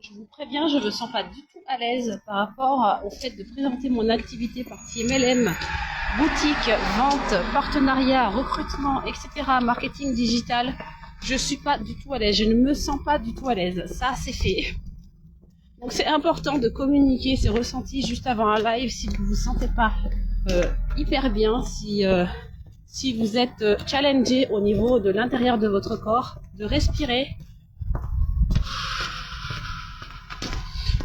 Je vous préviens, je ne me sens pas du tout à l'aise par rapport au fait de présenter mon activité partie MLM, boutique, vente, partenariat, recrutement, etc., marketing digital. Je ne suis pas du tout à l'aise, je ne me sens pas du tout à l'aise. Ça, c'est fait. Donc c'est important de communiquer ses ressentis juste avant un live si vous ne vous sentez pas hyper bien, si vous êtes challengé au niveau de l'intérieur de votre corps, de respirer,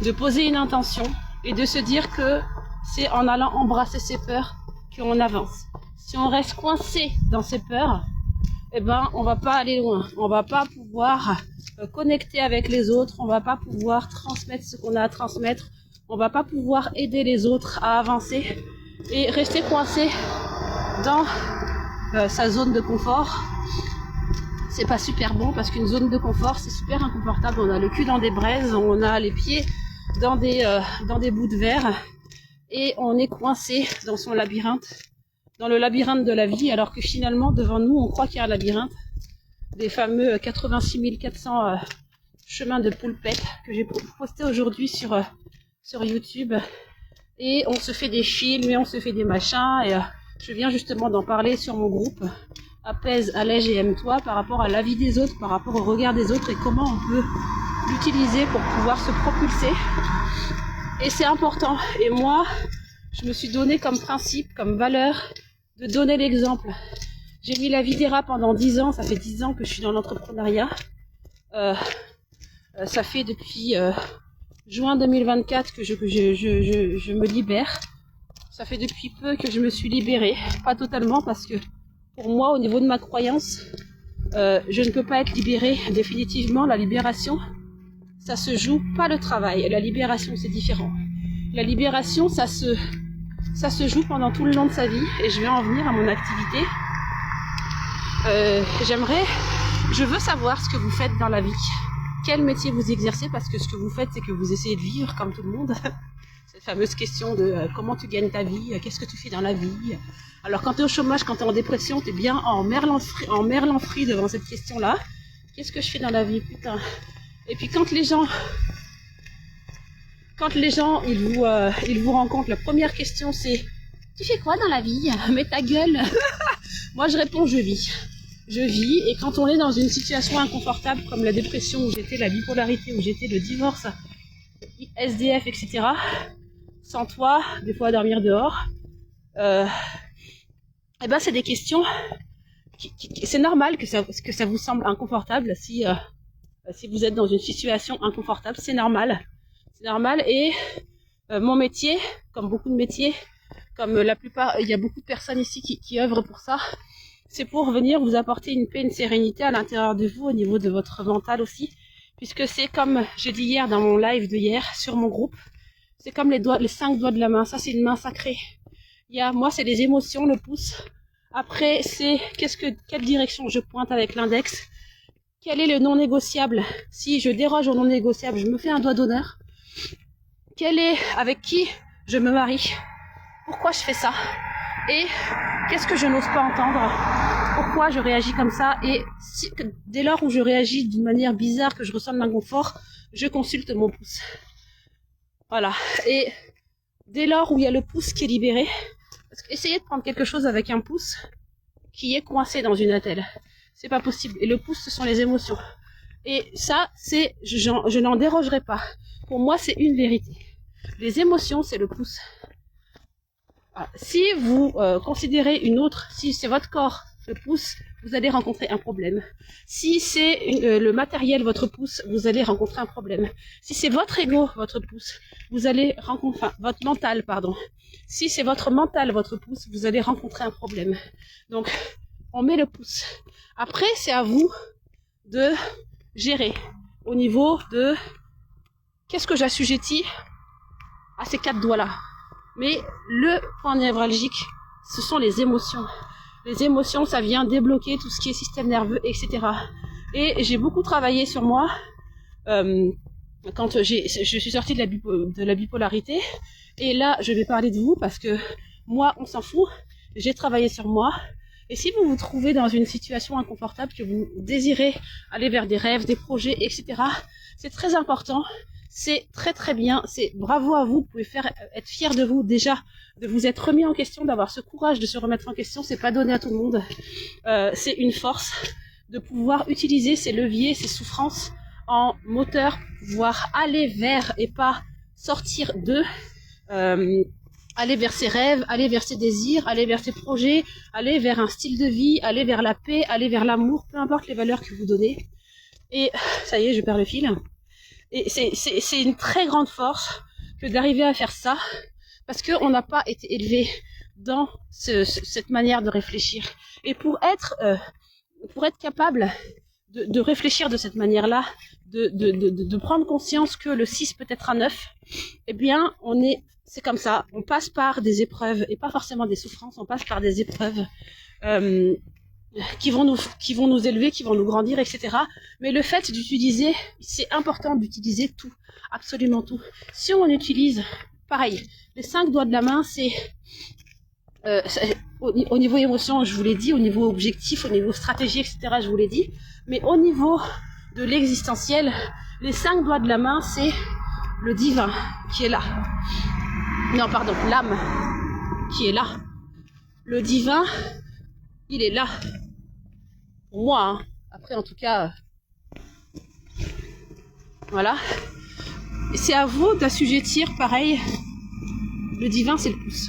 de poser une intention et de se dire que c'est en allant embrasser ses peurs qu'on avance. Si on reste coincé dans ses peurs, eh ben on va pas aller loin, on va pas pouvoir connecter avec les autres, on va pas pouvoir transmettre ce qu'on a à transmettre, on va pas pouvoir aider les autres à avancer et rester coincé dans sa zone de confort. C'est pas super bon parce qu'une zone de confort c'est super inconfortable, on a le cul dans des braises, on a les pieds dans des bouts de verre et on est coincé dans son labyrinthe, dans le labyrinthe de la vie, alors que finalement devant nous on croit qu'il y a un labyrinthe, des fameux 86 400 chemins de poulpette que j'ai posté aujourd'hui sur YouTube, et on se fait des films et on se fait des machins, et je viens justement d'en parler sur mon groupe Apaise, allège et aime-toi par rapport à l'avis des autres, par rapport au regard des autres et comment on peut l'utiliser pour pouvoir se propulser. Et c'est important. Et moi, je me suis donné comme principe, comme valeur, de donner l'exemple. J'ai mis la Videra pendant 10 ans, ça fait 10 ans que je suis dans l'entrepreneuriat. Ça fait depuis juin 2024 que je me libère. Ça fait depuis peu que je me suis libérée, pas totalement parce que pour moi, au niveau de ma croyance, je ne peux pas être libérée définitivement. La libération, ça se joue pas le travail. La libération, c'est différent. La libération, ça se joue pendant tout le long de sa vie. Et je vais en venir à mon activité. Je veux savoir ce que vous faites dans la vie. Quel métier vous exercez, parce que ce que vous faites, c'est que vous essayez de vivre comme tout le monde. Cette fameuse question de comment tu gagnes ta vie, qu'est-ce que tu fais dans la vie. Alors quand tu es au chômage, quand tu es en dépression, tu es bien en merlan-frit devant cette question-là. Qu'est-ce que je fais dans la vie, putain. Et puis quand les gens ils vous rencontrent, la première question c'est tu fais quoi dans la vie? Mets ta gueule. Moi je réponds je vis. Je vis, et quand on est dans une situation inconfortable comme la dépression où j'étais, la bipolarité où j'étais, le divorce, SDF, etc., sans toit, des fois à dormir dehors, eh ben c'est des questions c'est normal que ça vous semble inconfortable si vous êtes dans une situation inconfortable, c'est normal. C'est normal, et mon métier, comme beaucoup de métiers, comme la plupart, il y a beaucoup de personnes ici qui œuvrent pour ça, c'est pour venir vous apporter une paix, une sérénité à l'intérieur de vous, au niveau de votre mental aussi, puisque c'est comme j'ai dit hier dans mon live de hier sur mon groupe, c'est comme les 5 doigts de la main, ça c'est une main sacrée. Moi c'est les émotions, le pouce. Après c'est quelle direction je pointe avec l'index, quel est le non négociable. Si je déroge au non négociable, je me fais un doigt d'honneur. Avec qui je me marie, pourquoi je fais ça, et qu'est-ce que je n'ose pas entendre, pourquoi je réagis comme ça, et dès lors où je réagis d'une manière bizarre, que je ressens de l'inconfort, je consulte mon pouce. Voilà. Et dès lors où il y a le pouce qui est libéré, parce que essayez de prendre quelque chose avec un pouce qui est coincé dans une attelle, c'est pas possible. Et le pouce, ce sont les émotions. Et ça, je n'en dérogerai pas. Pour moi, c'est une vérité. Les émotions, c'est le pouce. Si vous considérez si c'est votre corps, le pouce, vous allez rencontrer un problème. Si c'est le matériel, votre pouce, vous allez rencontrer un problème. Si c'est votre ego, votre pouce, vous allez rencontrer, votre mental, pardon. Si c'est votre mental, votre pouce, vous allez rencontrer un problème. Donc, on met le pouce. Après, c'est à vous de gérer au niveau de qu'est-ce que j'assujettis à ces 4 doigts-là. Mais le point névralgique, ce sont les émotions. Les émotions, ça vient débloquer tout ce qui est système nerveux, etc. Et j'ai beaucoup travaillé sur moi quand je suis sortie de la bipolarité. Et là, je vais parler de vous parce que moi, on s'en fout. J'ai travaillé sur moi. Et si vous vous trouvez dans une situation inconfortable, que vous désirez aller vers des rêves, des projets, etc., c'est très important c'est très très bien, c'est bravo à vous, vous pouvez être fiers de vous déjà, de vous être remis en question, d'avoir ce courage de se remettre en question, c'est pas donné à tout le monde, c'est une force de pouvoir utiliser ces leviers, ces souffrances en moteur, pouvoir aller vers et pas sortir d'eux, aller vers ses rêves, aller vers ses désirs, aller vers ses projets, aller vers un style de vie, aller vers la paix, aller vers l'amour, peu importe les valeurs que vous donnez. Et ça y est, je perds le fil. Et c'est une très grande force que d'arriver à faire ça, parce qu'on n'a pas été élevé dans cette manière de réfléchir. Et pour être capable de réfléchir de cette manière-là, de prendre conscience que le 6 peut être un 9, eh bien, c'est comme ça, on passe par des épreuves, et pas forcément des souffrances, on passe par des épreuves qui vont nous élever, qui vont nous grandir, etc. Mais le fait d'utiliser, c'est important d'utiliser tout, absolument tout. Si on utilise, pareil, les 5 doigts de la main, c'est au niveau émotion, je vous l'ai dit, au niveau objectif, au niveau stratégie, etc., je vous l'ai dit, mais au niveau de l'existentiel, les 5 doigts de la main, c'est le divin qui est là. Non, pardon, l'âme qui est là. Le divin, il est là. Pour moi, hein. Après, en tout cas, voilà. Et c'est à vous d'assujettir, pareil, le divin, c'est le pouce.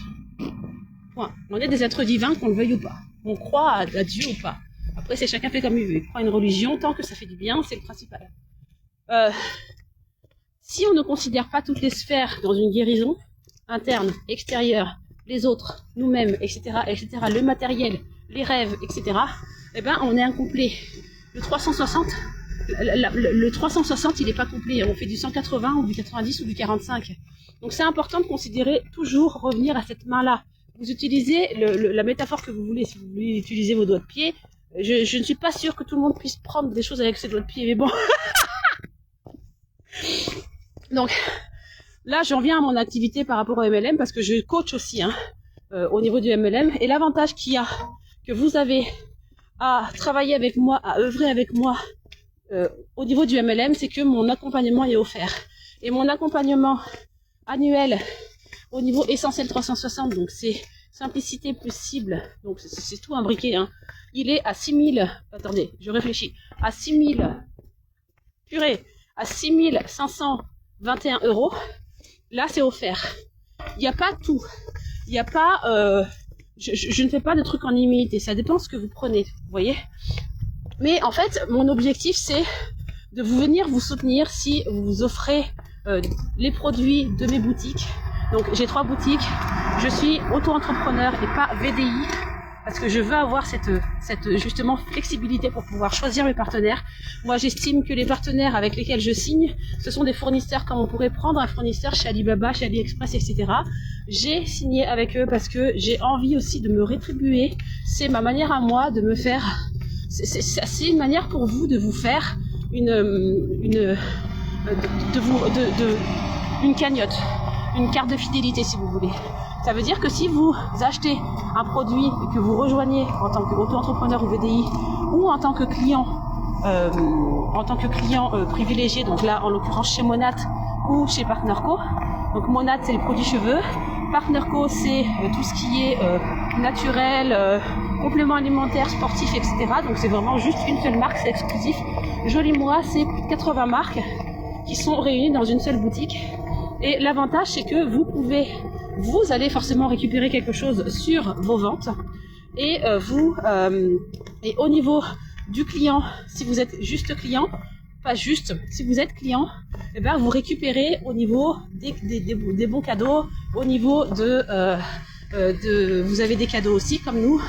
Point. On est des êtres divins, qu'on le veuille ou pas. On croit à Dieu ou pas. Après, c'est chacun fait comme il veut. Il croit à une religion, tant que ça fait du bien, c'est le principal. Si on ne considère pas toutes les sphères dans une guérison, interne, extérieure, les autres, nous-mêmes, etc., etc., le matériel, les rêves, etc., eh ben, on est incomplet. Le 360, il n'est pas complet. On fait du 180 ou du 90 ou du 45. Donc c'est important de considérer toujours revenir à cette main-là. Vous utilisez la métaphore que vous voulez. Si vous voulez utiliser vos doigts de pied, je ne suis pas sûre que tout le monde puisse prendre des choses avec ses doigts de pied, mais bon. Donc, là, j'en viens à mon activité par rapport au MLM, parce que je coach aussi au niveau du MLM. Et l'avantage qu'il y a, que vous avez à travailler avec moi, à œuvrer avec moi au niveau du MLM, c'est que mon accompagnement est offert. Et mon accompagnement annuel au niveau essentiel 360, donc c'est simplicité plus cible, donc c'est tout imbriqué, hein. Il est à 6000, attendez, je réfléchis, à 6000, purée, à 6521 €. Là, c'est offert. Il n'y a pas tout. Il n'y a pas... je ne fais pas de trucs en illimité. Ça dépend de ce que vous prenez, vous voyez. Mais en fait, mon objectif, c'est de venir vous soutenir si vous offrez les produits de mes boutiques. Donc, j'ai 3 boutiques. Je suis auto-entrepreneur et pas VDI, parce que je veux avoir cette justement flexibilité pour pouvoir choisir mes partenaires. Moi, j'estime que les partenaires avec lesquels je signe, ce sont des fournisseurs comme on pourrait prendre un fournisseur chez Alibaba, chez AliExpress, etc. J'ai signé avec eux parce que j'ai envie aussi de me rétribuer. C'est ma manière à moi de me faire... C'est une manière pour vous de vous faire une cagnotte, une carte de fidélité si vous voulez. Ça veut dire que si vous achetez un produit et que vous rejoignez en tant qu'auto-entrepreneur ou VDI ou en tant que client, privilégié, donc là en l'occurrence chez Monat ou chez Partnerco. Donc Monat c'est les produits cheveux, Partnerco c'est tout ce qui est naturel, compléments alimentaires, sportifs, etc. Donc c'est vraiment juste une seule marque, c'est exclusif. Joli Moi c'est plus de 80 marques qui sont réunies dans une seule boutique. Et l'avantage c'est que vous allez forcément récupérer quelque chose sur vos ventes et et au niveau du client, si vous êtes juste client, pas juste, si vous êtes client, eh ben vous récupérez au niveau des bons cadeaux, au niveau vous avez des cadeaux aussi comme nous,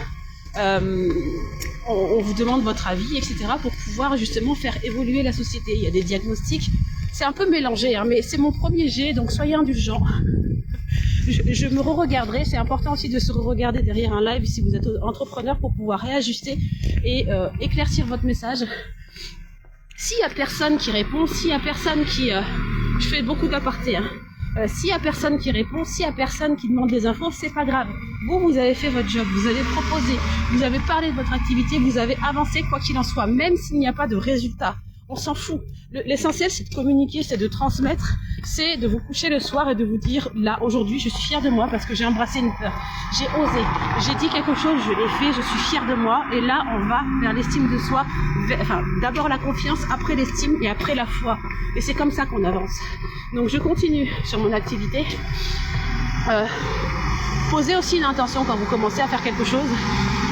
on vous demande votre avis, etc. pour pouvoir justement faire évoluer la société. Il y a des diagnostics, c'est un peu mélangé, hein, mais c'est mon premier jet, donc soyez indulgents. Je me re-regarderai, c'est important aussi de se re-regarder derrière un live si vous êtes entrepreneur pour pouvoir réajuster et éclaircir votre message. S'il y a personne qui répond, s'il y a personne qui... je fais beaucoup d'apartés, hein. S'il y a personne qui répond, s'il y a personne qui demande des infos, c'est pas grave. Vous avez fait votre job, vous avez proposé, vous avez parlé de votre activité, vous avez avancé quoi qu'il en soit, même s'il n'y a pas de résultat. On s'en fout. L'essentiel, c'est de communiquer, c'est de transmettre, c'est de vous coucher le soir et de vous dire, là, aujourd'hui, je suis fière de moi parce que j'ai embrassé une peur. J'ai osé. J'ai dit quelque chose, je l'ai fait, je suis fière de moi. Et là, on va vers l'estime de soi. Enfin, d'abord la confiance, après l'estime et après la foi. Et c'est comme ça qu'on avance. Donc, je continue sur mon activité. Posez aussi une intention quand vous commencez à faire quelque chose.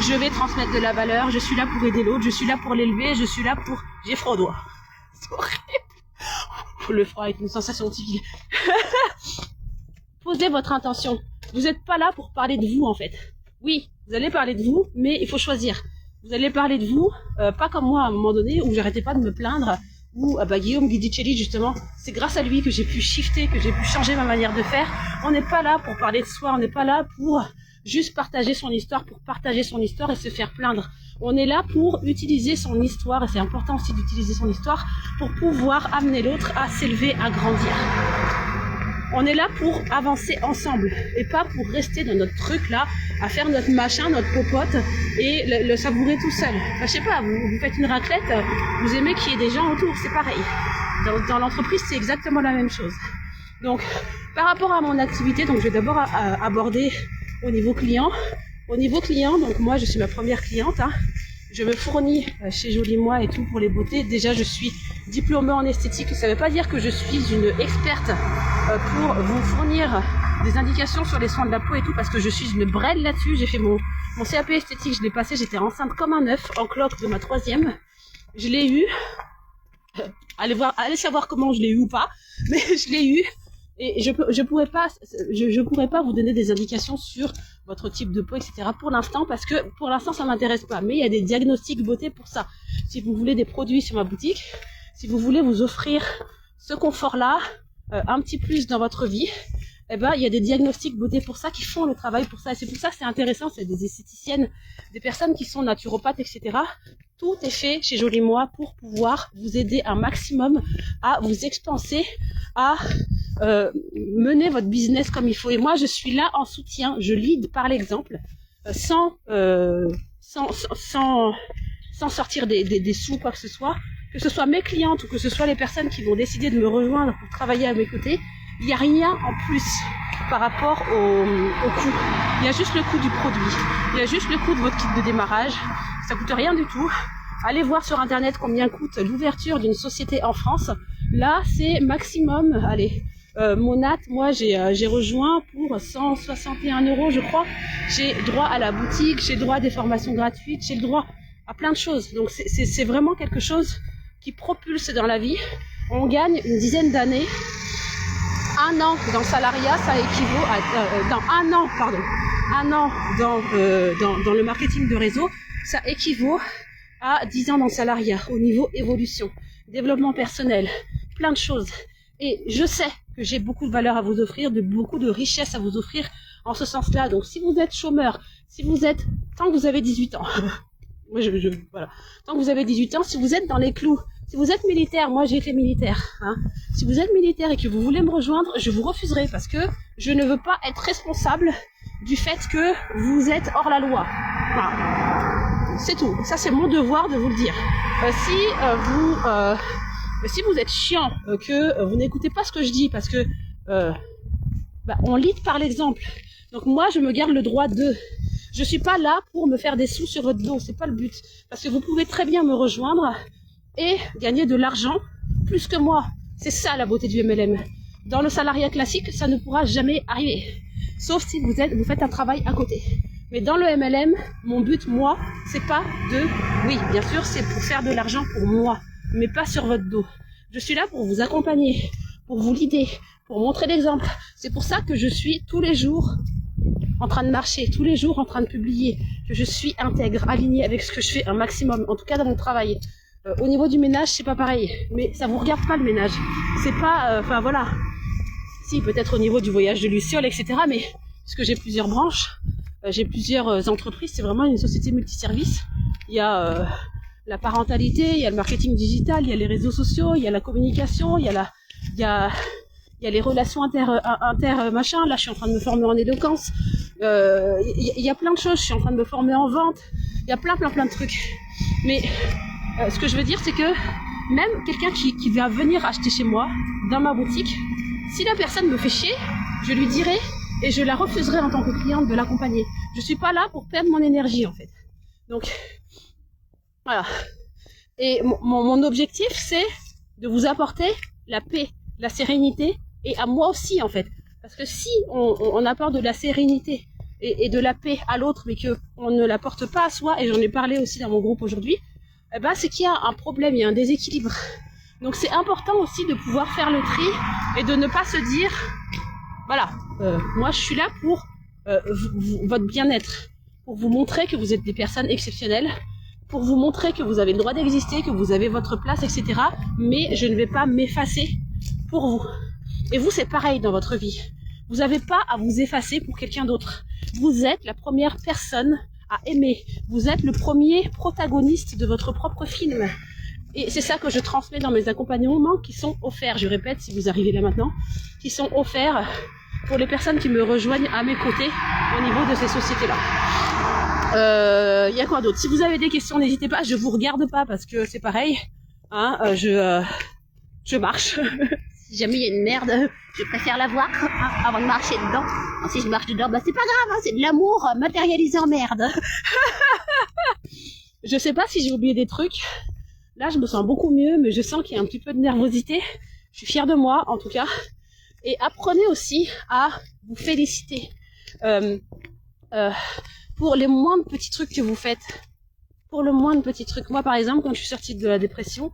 Je vais transmettre de la valeur, je suis là pour aider l'autre, je suis là pour l'élever, je suis là pour... J'ai froid aux doigts. C'est horrible. Le froid est une sensation typique. Posez votre intention. Vous n'êtes pas là pour parler de vous en fait. Oui, vous allez parler de vous, mais il faut choisir. Vous allez parler de vous, pas comme moi à un moment donné où j'arrêtais pas de me plaindre, où Guillaume Guidicelli justement, c'est grâce à lui que j'ai pu shifter, que j'ai pu changer ma manière de faire. On n'est pas là pour parler de soi, on n'est pas là pour juste partager son histoire, pour partager son histoire et se faire plaindre. On est là pour utiliser son histoire, et c'est important aussi d'utiliser son histoire, pour pouvoir amener l'autre à s'élever, à grandir. On est là pour avancer ensemble, et pas pour rester dans notre truc là, à faire notre machin, notre popote, et le savourer tout seul. Enfin, je sais pas, vous faites une raclette, vous aimez qu'il y ait des gens autour, c'est pareil. Dans l'entreprise, c'est exactement la même chose. Donc, par rapport à mon activité, donc je vais d'abord aborder au niveau client. Au niveau client, donc moi je suis ma première cliente. Je me fournis chez Jolie Moi et tout pour les beautés. Déjà je suis diplômée en esthétique. Ça ne veut pas dire que je suis une experte pour vous fournir des indications sur les soins de la peau et tout, parce que je suis une brêle là-dessus. J'ai fait mon CAP esthétique, je l'ai passé, j'étais enceinte comme un œuf en cloque de ma 3e. Je l'ai eu. Allez savoir comment je l'ai eu ou pas, mais je l'ai eu. Et je pourrais pas vous donner des indications sur votre type de peau, etc. pour l'instant, parce que pour l'instant ça m'intéresse pas. Mais il y a des diagnostics beauté pour ça. Si vous voulez des produits sur ma boutique, si vous voulez vous offrir ce confort-là, un petit plus dans votre vie, eh ben il y a des diagnostics beauté pour ça qui font le travail pour ça. Et c'est pour ça que c'est intéressant, c'est des esthéticiennes, des personnes qui sont naturopathes, etc. Tout est fait chez Jolie Moi pour pouvoir vous aider un maximum à vous expanser, à mener votre business comme il faut. Et moi, je suis là en soutien, je lead par l'exemple, sans sortir des sous, quoi que ce soit mes clientes ou que ce soit les personnes qui vont décider de me rejoindre pour travailler à mes côtés. Il n'y a rien en plus par rapport au coût. Il y a juste le coût du produit. Il y a juste le coût de votre kit de démarrage. Ça coûte rien du tout. Allez voir sur internet combien coûte l'ouverture d'une société en France. Là, c'est maximum, allez, Monat, moi j'ai rejoint pour 161 €, je crois. J'ai droit à la boutique, j'ai droit à des formations gratuites, j'ai le droit à plein de choses. Donc c'est vraiment quelque chose qui propulse dans la vie. On gagne une dizaine d'années. 1 an dans le salariat, ça équivaut à... un an dans le marketing de réseau, ça équivaut à 10 ans dans le salariat, au niveau évolution, développement personnel, plein de choses. Et je sais que j'ai beaucoup de valeur à vous offrir, beaucoup de richesse à vous offrir en ce sens-là. Donc si vous êtes chômeur, tant que vous avez 18 ans, voilà, tant que vous avez 18 ans, si vous êtes dans les clous, si vous êtes militaire, moi j'ai été militaire, si vous êtes militaire et que vous voulez me rejoindre, je vous refuserai parce que je ne veux pas être responsable du fait que vous êtes hors la loi. Voilà. C'est tout. Ça, c'est mon devoir de vous le dire. Si vous êtes chiant, que vous n'écoutez pas ce que je dis parce que on lead par l'exemple. Donc moi, je me garde le droit de... Je suis pas là pour me faire des sous sur votre dos, c'est pas le but. Parce que vous pouvez très bien me rejoindre et gagner de l'argent plus que moi. C'est ça la beauté du MLM. Dans le salariat classique, ça ne pourra jamais arriver. Sauf si vous faites un travail à côté. Mais dans le MLM, mon but, moi, c'est pas de... Oui, bien sûr, c'est pour faire de l'argent pour moi, mais pas sur votre dos. Je suis là pour vous accompagner, pour vous guider, pour montrer l'exemple. C'est pour ça que je suis tous les jours en train de marcher, tous les jours en train de publier. Je suis intègre, alignée avec ce que je fais un maximum, en tout cas dans mon travail. Au niveau du ménage, c'est pas pareil. Mais ça vous regarde pas le ménage. C'est pas... Enfin voilà. Si, peut-être au niveau du voyage de Luciole, etc. Mais parce que j'ai plusieurs branches, j'ai plusieurs entreprises, c'est vraiment une société multiservice. Il y a la parentalité, il y a le marketing digital, il y a les réseaux sociaux, il y a la communication, il y a les relations inter machin. Là, je suis en train de me former en éloquence. Il y a plein de choses. Je suis en train de me former en vente. Il y a plein de trucs. Mais ce que je veux dire, c'est que même quelqu'un qui va venir acheter chez moi, dans ma boutique, si la personne me fait chier, je lui dirai et je la refuserai en tant que cliente de l'accompagner. Je suis pas là pour perdre mon énergie en fait. Donc, voilà. Et mon objectif, c'est de vous apporter la paix, la sérénité, et à moi aussi en fait. Parce que si on apporte de la sérénité et de la paix à l'autre, mais qu'on ne l'apporte pas à soi, et j'en ai parlé aussi dans mon groupe aujourd'hui, eh ben, c'est qu'il y a un problème, il y a un déséquilibre. Donc c'est important aussi de pouvoir faire le tri et de ne pas se dire, voilà, moi je suis là pour votre bien-être, pour vous montrer que vous êtes des personnes exceptionnelles, pour vous montrer que vous avez le droit d'exister, que vous avez votre place, etc. Mais je ne vais pas m'effacer pour vous. Et vous, c'est pareil dans votre vie. Vous n'avez pas à vous effacer pour quelqu'un d'autre. Vous êtes la première personne à aimer. Vous êtes le premier protagoniste de votre propre film. Et c'est ça que je transmets dans mes accompagnements qui sont offerts, je répète, si vous arrivez là maintenant, qui sont offerts pour les personnes qui me rejoignent à mes côtés au niveau de ces sociétés-là. Y a quoi d'autre? Si vous avez des questions, n'hésitez pas, je vous regarde pas parce que c'est pareil, hein, je marche. Si jamais il y a une merde, je préfère la voir avant de marcher dedans. Alors, si je marche dedans, bah c'est pas grave, hein, c'est de l'amour matérialisé en merde. Je sais pas si j'ai oublié des trucs. Là, je me sens beaucoup mieux, mais je sens qu'il y a un petit peu de nervosité. Je suis fière de moi, en tout cas. Et apprenez aussi à vous féliciter pour les moindres petits trucs que vous faites. Pour le moindre petit truc. Moi, par exemple, quand je suis sortie de la dépression,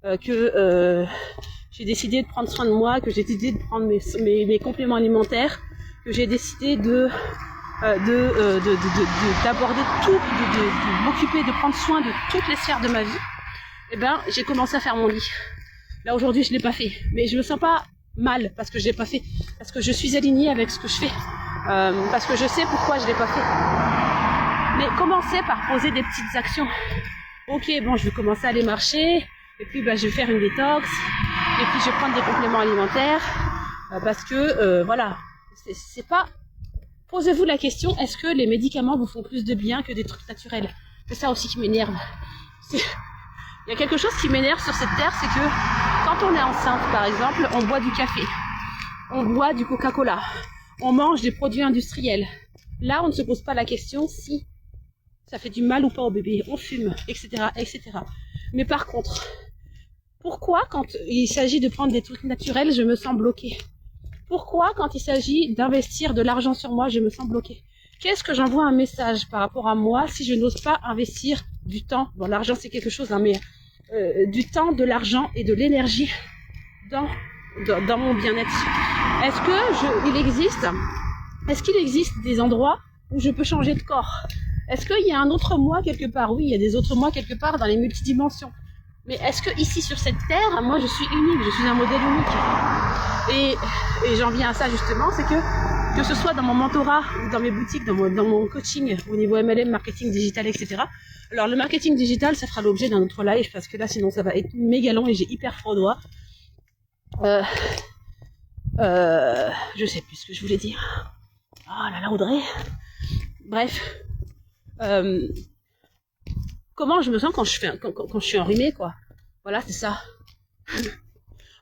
j'ai décidé de prendre soin de moi, que j'ai décidé de prendre mes compléments alimentaires, que j'ai décidé d'aborder tout, de m'occuper, de prendre soin de toutes les sphères de ma vie, eh ben, j'ai commencé à faire mon lit. Là, aujourd'hui, je l'ai pas fait. Mais je me sens pas mal parce que je l'ai pas fait. Parce que je suis alignée avec ce que je fais. Parce que je sais pourquoi je l'ai pas fait. Mais commencez par poser des petites actions. Ok, bon, je vais commencer à aller marcher. Et puis, bah, je vais faire une détox. Et puis, je vais prendre des compléments alimentaires. Parce que, voilà. C'est pas... Posez-vous la question, est-ce que les médicaments vous font plus de bien que des trucs naturels? C'est ça aussi qui m'énerve. Il y a quelque chose qui m'énerve sur cette terre, c'est que quand on est enceinte, par exemple, on boit du café, on boit du Coca-Cola, on mange des produits industriels. Là, on ne se pose pas la question si ça fait du mal ou pas au bébé. On fume, etc., etc. Mais par contre, pourquoi quand il s'agit de prendre des trucs naturels, je me sens bloquée? Pourquoi quand il s'agit d'investir de l'argent sur moi, je me sens bloquée? Qu'est-ce que j'envoie un message par rapport à moi si je n'ose pas investir du temps? Bon, l'argent c'est quelque chose, hein, mais du temps, de l'argent et de l'énergie dans mon bien-être. Est-ce qu'il existe des endroits où je peux changer de corps? Est-ce qu'il y a un autre moi quelque part? Oui, il y a des autres moi quelque part dans les multidimensions. Mais est-ce que ici sur cette terre, moi je suis unique, je suis un modèle unique? Et j'en viens à ça justement, c'est que ce soit dans mon mentorat ou dans mes boutiques, dans mon coaching au niveau MLM, marketing digital, etc. Alors le marketing digital, ça fera l'objet d'un autre live parce que là sinon ça va être méga long et j'ai hyper froid aux doigts. Je sais plus ce que je voulais dire. Oh là là, Audrey. Bref. Comment je me sens quand je suis enrhumée, quoi. Voilà, c'est ça.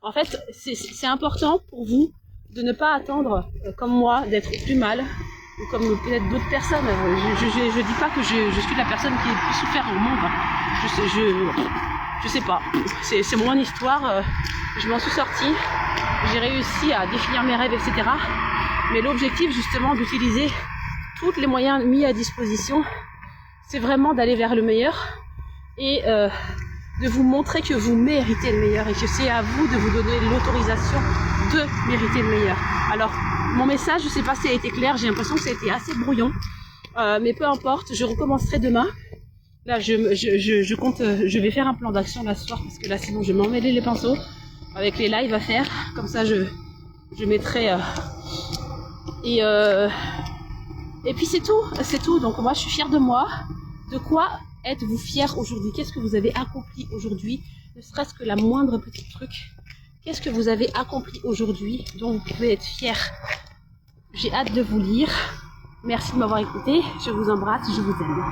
En fait, c'est important pour vous de ne pas attendre, comme moi, d'être plus mal, ou comme peut-être d'autres personnes. Je dis pas que je suis la personne qui est le plus souffert au monde. Je sais pas. C'est mon histoire. Je m'en suis sortie. J'ai réussi à définir mes rêves, etc. Mais l'objectif, justement, d'utiliser tous les moyens mis à disposition, c'est vraiment d'aller vers le meilleur et de vous montrer que vous méritez le meilleur et que c'est à vous de vous donner l'autorisation de mériter le meilleur. Alors, mon message, je sais pas si ça a été clair, j'ai l'impression que ça a été assez brouillon, mais peu importe, je recommencerai demain. Là, je compte, je vais faire un plan d'action là ce soir parce que là, sinon, je vais m'emmêler les pinceaux avec les lives à faire. Comme ça, je mettrai... Et puis c'est tout. Donc moi, je suis fière de moi. De quoi êtes-vous fière aujourd'hui? Qu'est-ce que vous avez accompli aujourd'hui? Ne serait-ce que la moindre petite truc. Qu'est-ce que vous avez accompli aujourd'hui dont vous pouvez être fière? J'ai hâte de vous lire. Merci de m'avoir écouté. Je vous embrasse, je vous aime.